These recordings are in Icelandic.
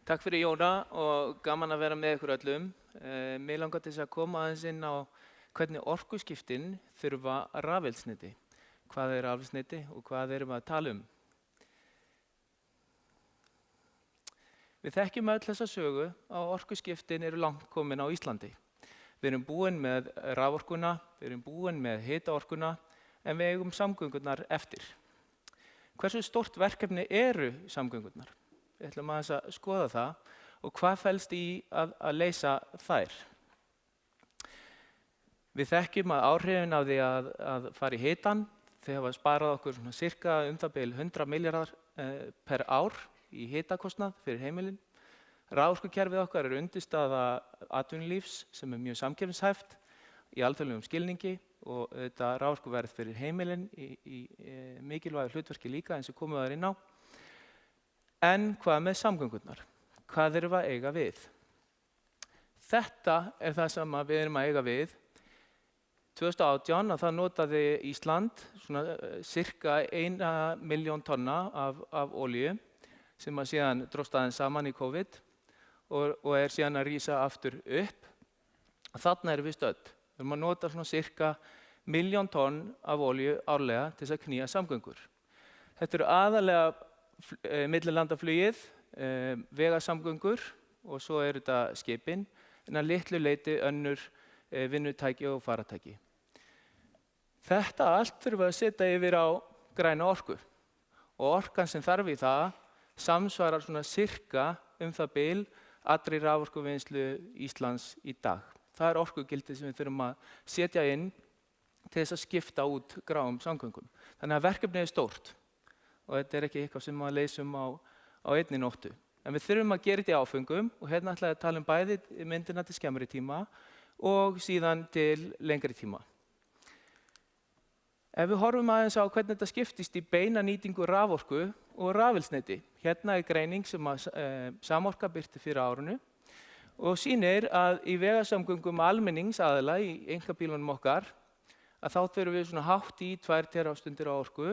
Takk fyrir Jóna og gaman að vera með ykkur öllum. Mig langar til þess að koma aðeins inn á hvernig orkuskiptin þurfa rafeldsneyti. Hvað er rafelsneyti og hvað erum við að tala um? Við þekkjum öll þessa sögu að orkuskiptin eru langt komin á Íslandi. Við erum búin með raforkuna, við erum búin með hitaorkuna, en við eigum samgöngurnar eftir. Hversu stórt verkefni eru samgöngurnar? Við ætlum aðeins að skoða það og hvað felst í að leysa þær. Við þekkjum að áhrifin af því að fara í hitann, þau hafa sparað okkur sirka það bil 100 milljarðar per ár í hitakostnað fyrir heimilin. Raforkukerfið okkar er undirstaða atvinnulífs sem er mjög samkeppnishæft í alþjóðlegum skilningi og þetta raforkuverð fyrir heimilin í mikilvægu hlutverki líka eins og komum við þar inn á. En hvað með samgöngurnar? Hvað erum við að eiga við? Þetta er það sem við erum að eiga við. 2018 það notaði Ísland sirka 1 milljón tonna af olíu sem síðan dróst aðeins saman í COVID og er síðan að rísa aftur upp. Þarna erum við stödd. Við erum að nota sirka 1 milljón tonn af olíu árlega til þess að knýja samgöngur. Þetta eru aðalega millilandaflugið, vegasamgöngur og svo eru þetta skipin, en að litlu leyti önnur vinnutæki og faratæki. Þetta allt þurfum við að setja yfir á græna orku og orkan sem þarf í það samsvarar sirka það bil allri raforkuvinnslu Íslands í dag. Það er orkugildið sem við þurfum að setja inn til þess að skipta út gráum samgöngum. Þannig að verkefnið er stórt. Og þetta er ekki eitthvað sem við leysum á einni nóttu. En við þurfum að gera þetta í áföngum og hérna ætla ég að tala um bæði myndina til skemmri tíma og síðan til lengri tíma. Ef við horfum aðeins á hvernig þetta skiptist í beina nýtingu raforku og rafelsneyti. Hérna er greining sem Samorka birti fyrir árinu og sýnir að í vegasamgöngum almenningsaðila í einkabílunum okkar að þá þurfum við hátt í 2 terafstundir á orku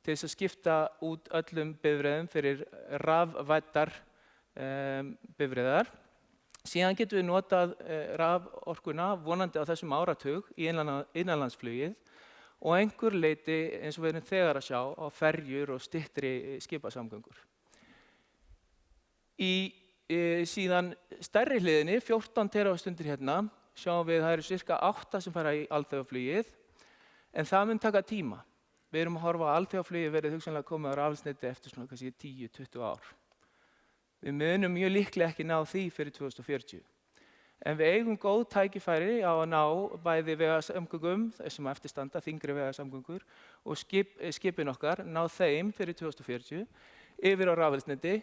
til þess að skipta út öllum bifreiðum fyrir rafvæddar bifreiðar. Síðan getum við notað raforkuna vonandi á þessum áratug í innanlandsflugið og einhver leyti eins og við erum þegar að sjá á ferjur og styttri skipasamgöngur. Í síðan stærri hliðinni, 14 terafstundir hérna, sjáum við að það eru sirka 8 sem fara í alþjóðaflugið, en það mun taka tíma. Við erum að horfa að alþjóðaflugið verið hugsanlega komið á rafelsneyti eftir kannski 10-20 ár. Við munum mjög líklega ekki ná því fyrir 2040. En við eigum góð tækifæri á að ná bæði vegasamgöngum, þessum eftirstanda, þyngri vegasamgöngur, og skipin okkar, ná þeim fyrir 2040 yfir á rafelsneyti.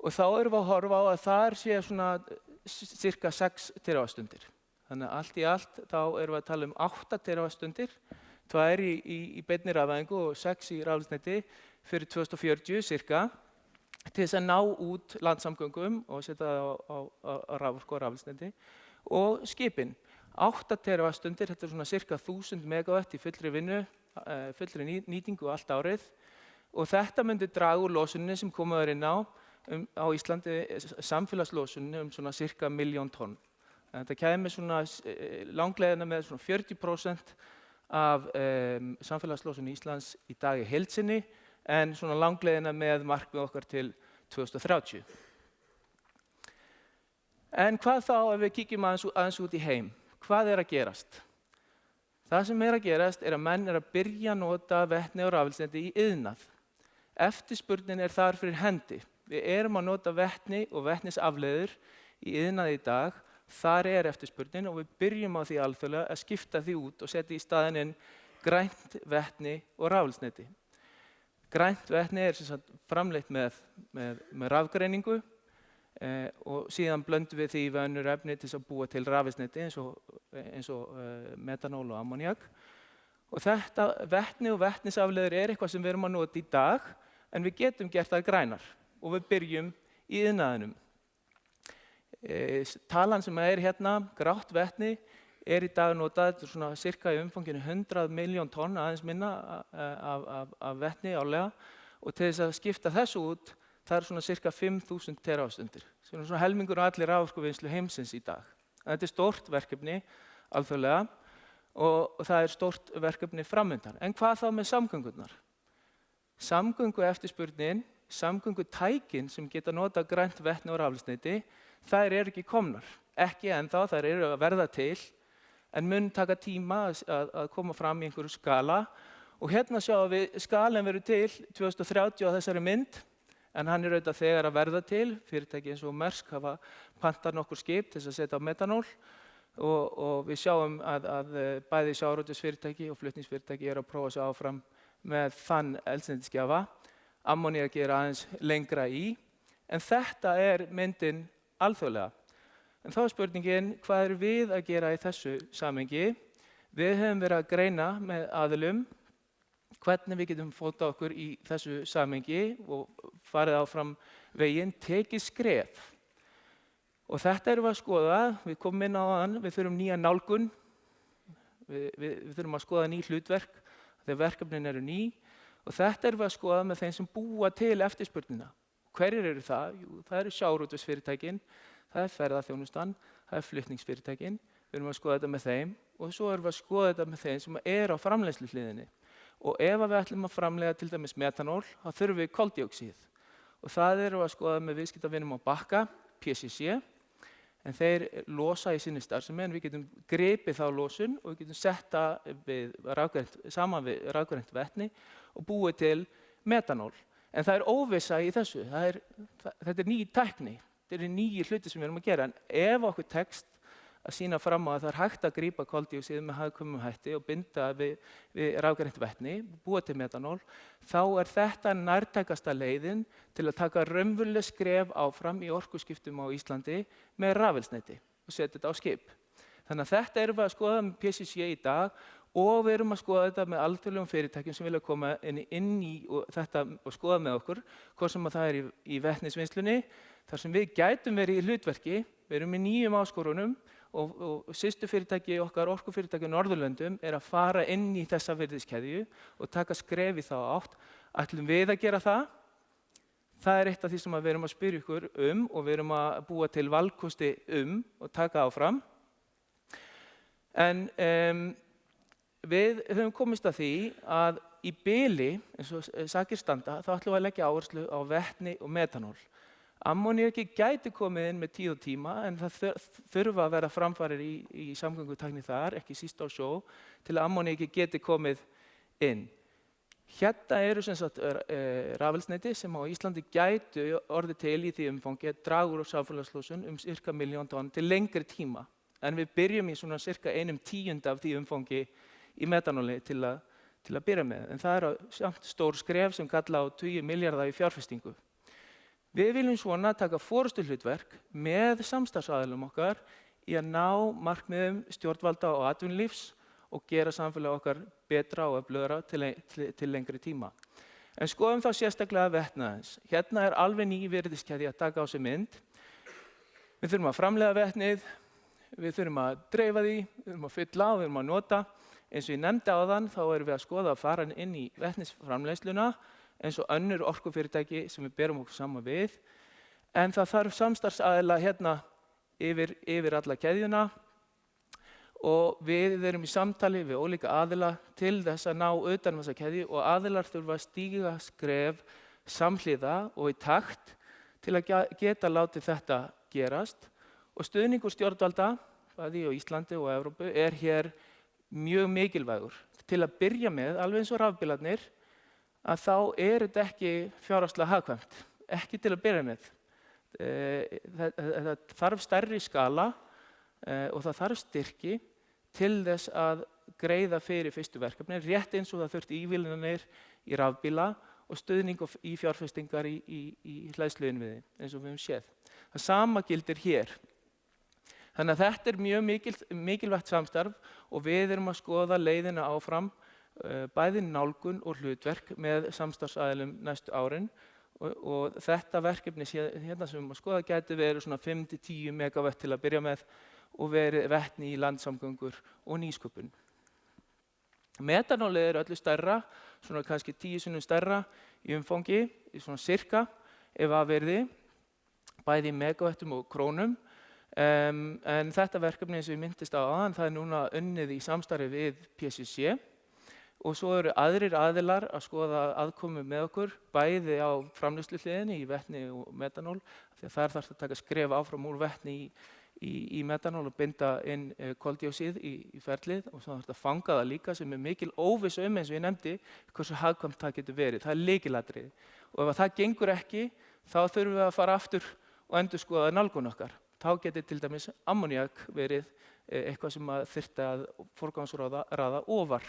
Og þá erum við að horfa á að þar sé cirka 6 terafstundir. Þannig að allt í allt þá erum við að tala um 8 terafstundir. 2 í beinni rafvæðingu og 6 í rafelsneyti fyrir 2040 cirka til þess að ná út landsamgöngum og setja það á raforku og rafelsneyti og skipin. 8 terafstundir, þetta er cirka 1000 megawatt í fullri vinnu, fullri nýtingu allt árið og þetta myndi draga úr losuninni sem komið er inn á Íslandi, samfélagslosuninni cirka 1 milljón tonn. Þetta kæmi langleiðina með 40% af samfélagslosun Íslands í dag í heild sinni, en langleiðina með markmið okkar til 2030. En hvað þá ef við kíkjum aðeins út í heim? Hvað er að gerast? Það sem er að gerast er að menn er að byrja að nota vetni og rafelsneyti í iðnað. Eftirspurnin er þar fyrir hendi. Við erum að nota vetni og vetnisafleiður í iðnaði í dag. Þar er eftirspurnin og við byrjum á því alþjóðlega að skipta því út og setja í staðinn inn grænt vetni og rafelsneyti. Grænt vetni er framleitt með rafgreiningu og síðan blöndum við því við önnur efni til að búa til rafelsneyti eins og metanól og ammóníak. Og þetta vetni og vetnisafleiður er eitthvað sem við erum að nota í dag, en við getum gert það grænar og við byrjum í iðnaðinum. Talan sem er hérna, grátt vetni, er í dag notað cirka í umfanginu 100 milljón tonn aðeins minna af vetni árlega og til þess að skipta þessu út það svona cirka 5.000 teravattstundir, sem svona helmingur á allir raforkuvinnslu heimsins í dag. Þetta stórt verkefni alþjóðlega og það stórt verkefni framundan. En hvað þá með samgöngurnar? Samgöngueftirspurnin, samgöngutækin sem geta notað grænt vetni og rafeldsneyti, þær ekki komnar. Ekki ennþá, þær að verða til, en mun taka tíma að koma fram í einhverju skala. Og hérna sjáum við skalinn verður til 2030 á þessari mynd, en hann auðvitað þegar að verða til. Fyrirtæki eins og Maersk hafa pantað nokkur skip til að setja á metanól og við sjáum að bæði sjávarútvegsfyrirtæki og flutningsfyrirtæki að prófa sig áfram með þann eldsneytisgjafa. Ammoníaki aðeins lengra í, en þetta myndin alþjóðlega. En þá spurningin, hvað við að gera í þessu samhengi? Við höfum verið að greina með aðilum hvernig við getum fótað okkur í þessu samhengi og farið áfram veginn, tekið skref. Og þetta við að skoða, við komum inn á þann, við þurfum nýja nálgun, við þurfum að skoða ný hlutverk, þegar verkefnin ný, og þetta við að skoða með þeim sem búa til eftirspurnina. Hverjir það? Jú, það sjávarútvegsfyrirtækin, það ferðaþjónustan, það flutningsfyrirtækin, við erum að skoða þetta með þeim og svo við að skoða þetta með þeim sem á framleiðsluhliðinni. Og ef við ætlum að framleiða til dæmis metanól, þá þurfum við koldíoxíð. Og það við að skoða með viðskiptavinum á Bakka, PCC, en þeir losa í sinni starfsemi, en við getum gripið þá losun og við getum setta saman við rafgrænt vetni og búið til metanól. En það óvissa í þessu, þetta ný tækni, þetta nýjir hluti sem við erum að gera, en ef okkur tekst að sýna fram á að það hægt að grípa koldíoxíð með hagkvæmum hætti og binda við rafgrænt vetni, búa til metanól, þá þetta nærtækasta leiðin til að taka raunveruleg skref áfram í orkuskiptum á Íslandi með rafeldsneyti og setja þetta á skip. Þannig að þetta við að skoða með PCC í dag og við erum að skoða þetta með alþjóðlegum fyrirtækjum sem vilja koma inn í þetta og skoða með okkur, hvort sem það í vetnisvinnslunni, þar sem við gætum verið í hlutverki, við erum í nýjum áskorunum og systurfyrirtæki okkar orkufyrirtæki á Norðurlöndum að fara inn í þessa virðiskeðju og taka skref í þá átt. Ætlum við að gera það? Það eitt af því sem við erum að spyrja ykkur og við erum að búa til valkosti og taka áfram. En við höfum komist að því að í bili, eins og sakir standa, þá ætlum við að leggja áherslu á vetni og metanól. Ammoníaki gæti komið inn með tíð og tíma, en það þurfa að vera framfarir í samgöngutækni þar, ekki síst á sjó, til að ammoníaki geti komið inn. Hérna sem sagt rafeldsneyti sem á Íslandi gætu orðið til í því umfangi að draga úr samfélagslosun ca. 1 milljón tonn til lengri tíma. En við byrjum í svona ca. 1/10 af því umfangi í metanóli til að byrja með. En það samt stór skref sem kalla á 20 milljarða í fjárfestingu. Við viljum svona taka forystuhlutverk með samstarfsaðilum okkar í að ná markmiðum stjórnvalda og atvinnulífs og gera samfélag okkar betra og öflugra til lengri tíma. En skoðum þá sérstaklega vetnaðins. Hérna alveg ný virðiskeðja að taka á sig mynd. Við þurfum að framleiða vetnið, við þurfum að dreifa því, við þurfum að fylla á, við þurfum að nota. Eins og ég nefndi áðan, þá erum við að skoða að fara inn í vetnisframleiðsluna, eins og önnur orkufyrirtæki sem við berum okkur saman við. En það þarf samstarfsaðila hérna yfir alla keðjuna og við erum í samtali við ólíka aðila til þess að ná utan þessa keðju og aðilar þurfa að stíga skref samhliða og í takt til að geta látið þetta gerast. Og stuðningur stjórnvalda, bæði á Íslandi og Evrópu, hér mjög mikilvægur. Til að byrja með, alveg eins og rafbílarnir, að þá þetta ekki fjárhagslega hagkvæmt, ekki til að byrja með. Það þarf stærri skala og það þarf styrki til þess að greiða fyrir fyrstu verkefni, rétt eins og það þurfti ívilnanir í rafbíla og stuðning í fjárfestingar í hleðsluinnviði, eins og við höfum séð. Það sama gildir hér. Þannig að þetta mjög mikilvægt samstarf og við erum að skoða leiðina áfram, bæði nálgun og hlutverk með samstarfsaðilum næstu árin og þetta verkefni hérna sem við erum að skoða gæti verið svona 5-10 megawatt til að byrja með og verið vetni í landsamgöngur og nýsköpun. Metanólið öllu stærra, svona kannski 10 sinnum stærra í umfangi, svona cirka, ef að verði, bæði í megavöttum og krónum. En þetta verkefni eins og ég minntist á áðan, það núna unnið í samstarfi við PCC og svo eru aðrir aðilar að skoða aðkomu með okkur, bæði á framleiðsluhliðinni í vetni og metanól, því að þar þarf að taka skref áfram úr vetni í metanól og binda inn koldíoxíð í ferlið og svo þarf að fanga það líka sem mikil óvissa eins og ég nefndi, hversu hagkvæmt það getur verið. Það lykilatriði. Og ef það gengur ekki, þá þurfum við að fara aftur og endurskoða nálgun okkar. Þá getur til dæmis ammóníak verið eitthvað sem þyrfti að forgangsraða ofar.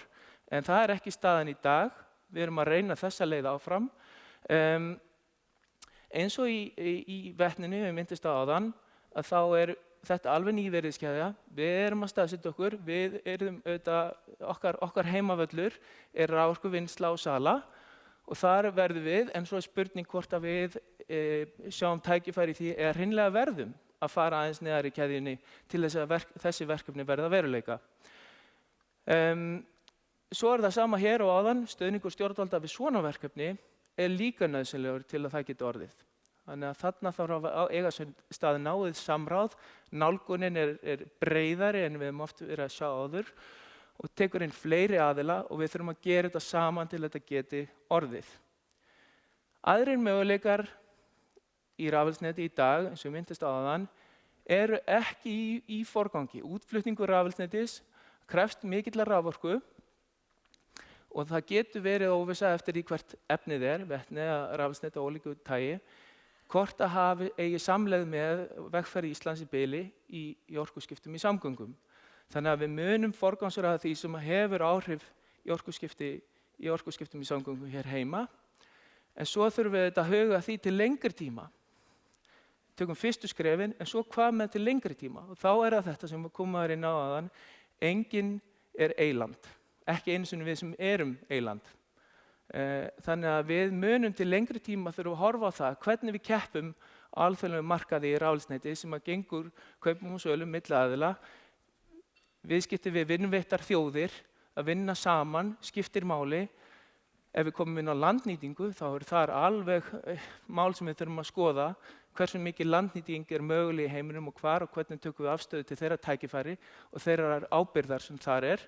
En það ekki staðan í dag. Við erum að reyna þessa leið áfram. Eins og í vetninu, við minntist á áðan, að þá þetta alveg nýverðiskeðja. Við erum að staðsetja okkur. Við erum auðvitað, okkar heimavöllur raforkuvinnsla og sala og þar verðum við, en svo spurning hvort að við sjáum tækifæri í því eða hreinlega verðum að fara aðeins neðar í keðjunni til þess að þessi verkefni verða veruleika. Svo það sama hér og áðan, stuðningur stjórnvalda við svona verkefni líka nauðsynlegur til að það geti orðið. Þannig að þarna þarf að eiga stað náið samráð, nálgunin breiðari en við höfum oft verið að sjá áður og tekur inn fleiri aðila og við þurfum að gera þetta saman til þetta geti orðið. Aðrir möguleikar í rafelsneti í dag, eins og minntist á áðan, eru ekki í forgangi. Útflutningur rafelsnetis krefst mikillar raforku og það getur verið óvissa eftir því hvert efnið vetni eða rafelsneti af ólíku tagi, hvort að eigi samlegð með vegferð Íslands í bili í orkuskiptum í samgöngum. Þannig að við munum forgangsraða því sem hefur áhrif í orkuskiptum í samgöngum hér heima. En svo þurfum við að huga því til lengri tíma. Tökum fyrstu skrefin, en svo hvað með til lengri tíma? Og þá það þetta sem við komum inn á áðan, enginn eyland. Ekki einu sinni við sem erum eyland. Þannig að við munum til lengri tíma þurfum að horfa á það hvernig við keppum á alþjóðlegum markaði í rafelsneti sem að gengur kaupum og sölum milli aðila. Viðskipti við vinveittar þjóðir að vinna saman skiptir máli. Ef við komum inn á landnýtingu þá þar alveg mál sem við þurfum að skoða hversu mikið landnýting möguleg í heiminum og hvar og hvernig tökum við afstöðu til þeirra tækifæri og þeirra ábyrgðar sem þar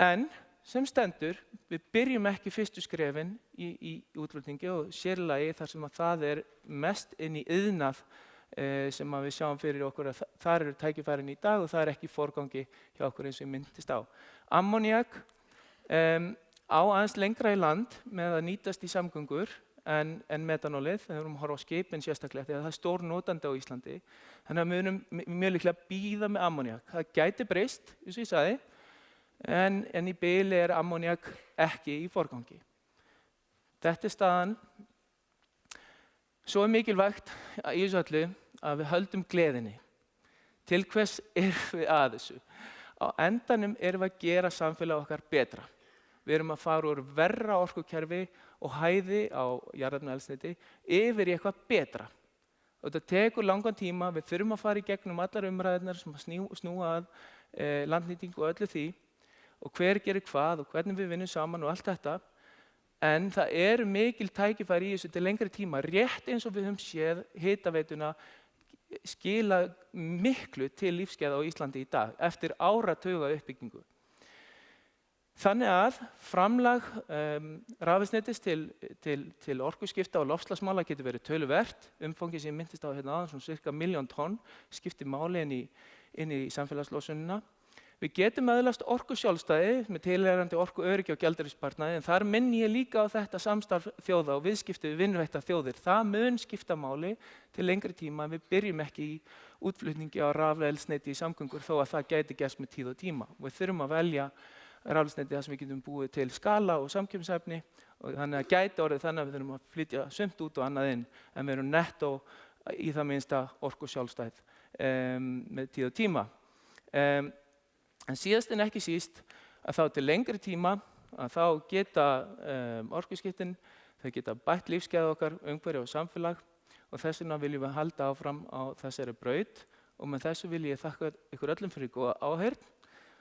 En sem stendur, við byrjum ekki fyrstu skrefin í útflutningi og sérlagi þar sem að það mest inn í iðnað sem að við sjáum fyrir okkur að þar eru tækifærin í dag og það ekki í forgangi hjá okkur eins og ég minntist á. Ammóníak á aðeins lengra í land með að nýtast í samgöngur en metanólið, þegar við erum að horfa á skipin sérstaklega því að það stór notandi á Íslandi. Þannig að við munum mjög líklega bíða með ammóníak. Það gæti breyst, eins og ég sagði, en í bili ammóníak ekki í forgangi. Þetta staðan. Svo mikilvægt í þessu öllu að við höldum gleðinni. Til hvers við að þessu? Á endanum við að gera samfélag okkar betra. Við erum að fara úr verra orkukerfi og hæði á jarðefnaeldsneyti yfir í eitthvað betra. Og þetta tekur langan tíma, við þurfum að fara í gegnum allar umræðurnar sem snúa að landnýtingu og öllu því og hver gerir hvað og hvernig við vinnum saman og allt þetta. En það mikil tækifæri í þessu til lengri tíma, rétt eins og við höfum séð hitaveituna skila miklu til lífskeiða á Íslandi í dag eftir áratuga uppbyggingu. Þannig að framlag rafelsnetis til orkuskipta og loftslagsmála getur verið töluvert. Umfangið sem ég minntist á hérna áðan, svona cirka 1 milljón tonn, skiptir máli inn í samfélagslosunina. Við getum öðlast orkusjálfstæði með tilheyrandi orkuöryggi og gjaldeyrisparnaði, en þar minni ég líka á þetta samstarf þjóða og viðskipti við vinveittar þjóðir. Það mun skipta máli til lengri tíma, en við byrjum ekki í útflutningi á rafelsneyti í samgöngur þó að það gæti gerst með tíð og tíma. Við þurfum að velja rafelsneyti þar sem við getum búið til skala og samkeppnishæfni og þannig að gæti orðið þannig að við þurfum að flytja sumt út og annað inn, en við erum nettó í það minnsta orkusjálfstæð með tíð og tíma. En síðast en ekki síst að þá til lengri tíma að þá geta orkuskiptin, þau geta bætt lífsgæði okkar, umhverfi og samfélag og þess vegna viljum við halda áfram á þessari braut og með þessu vil ég þakka ykkur öllum fyrir góða áheyrn